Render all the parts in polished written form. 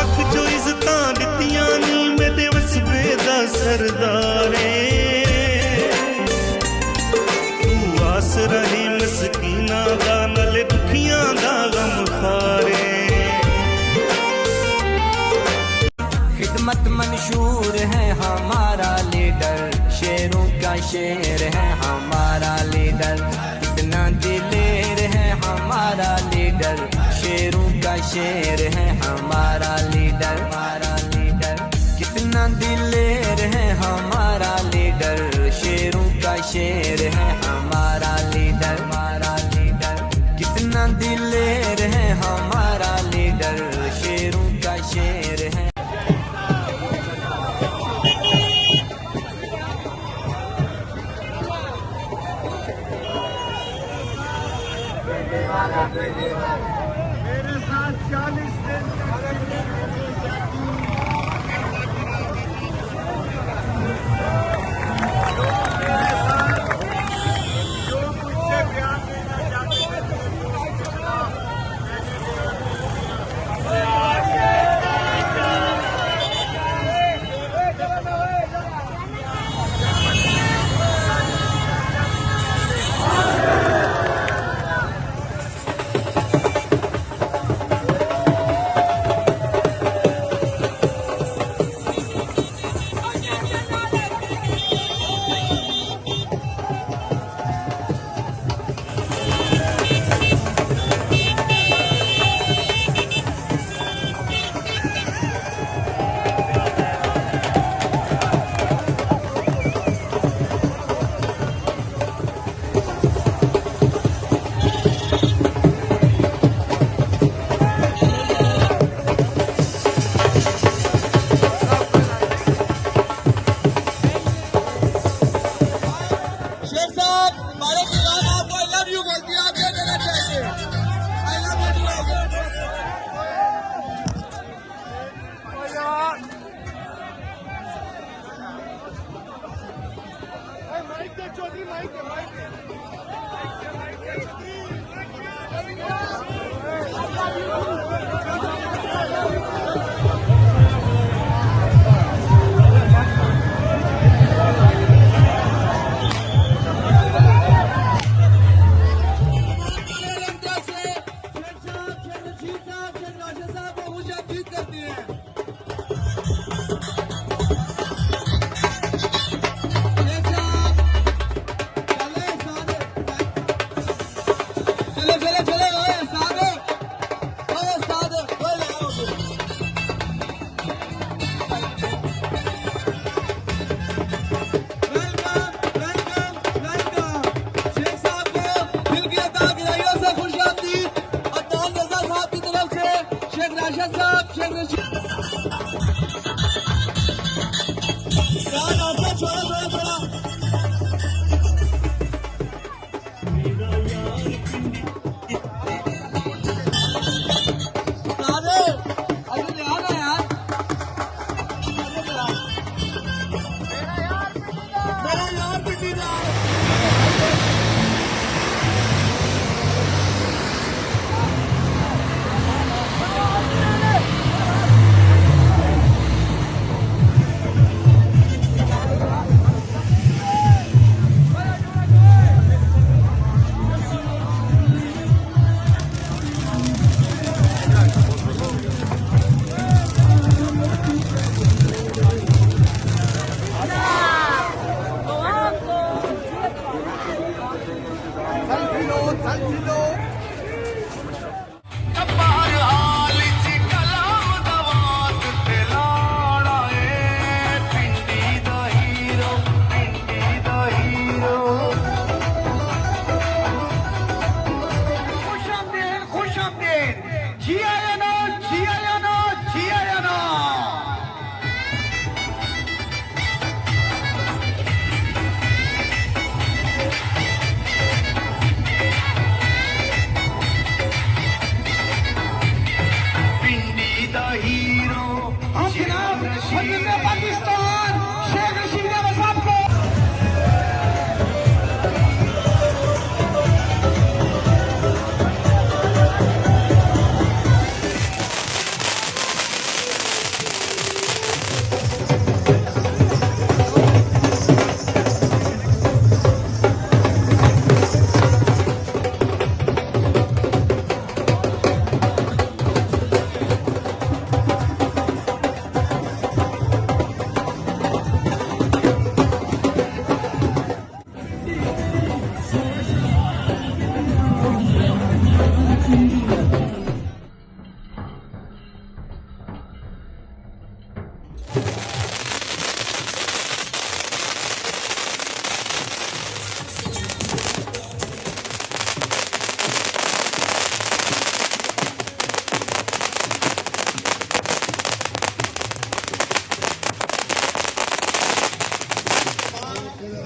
लख जो इज्जतां दित्तियां नी मेरे वसबे दा सरदारे तू आसरा ही मस्कीना दा नाले दुखियां दा गम खारे खिदमत मंशूर है हमारा लीडर शेरों का शेर है हमारा लीडर कितना दिलेर है हमारा लीडर शेरों का शेर है हमारा लीडर कितना दिलेर है हमारा लीडर शेरों का शेर है हमारा लीडर कितना दिलेर है हमारा लीडर शेरों का शेर है मेरे साथ 40 दिन जो मुझसे प्यार देना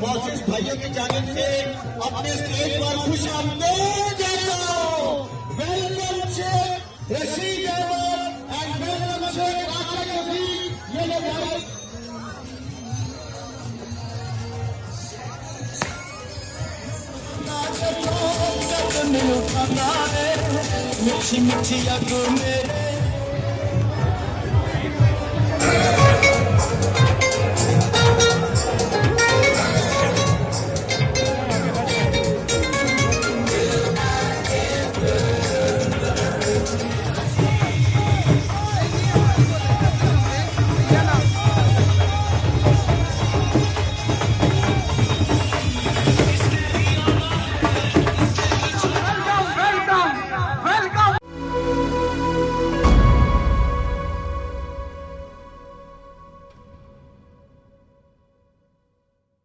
मोहसिन भाइयों की जानिब से अपने स्टेज पर खुश आमदीद कहता हूं। Welcome Sheikh Rashid Ahmed and welcome Sheikh Ashiq Rafiq. ये लोग हमारे मिठी मिठी अग मेरे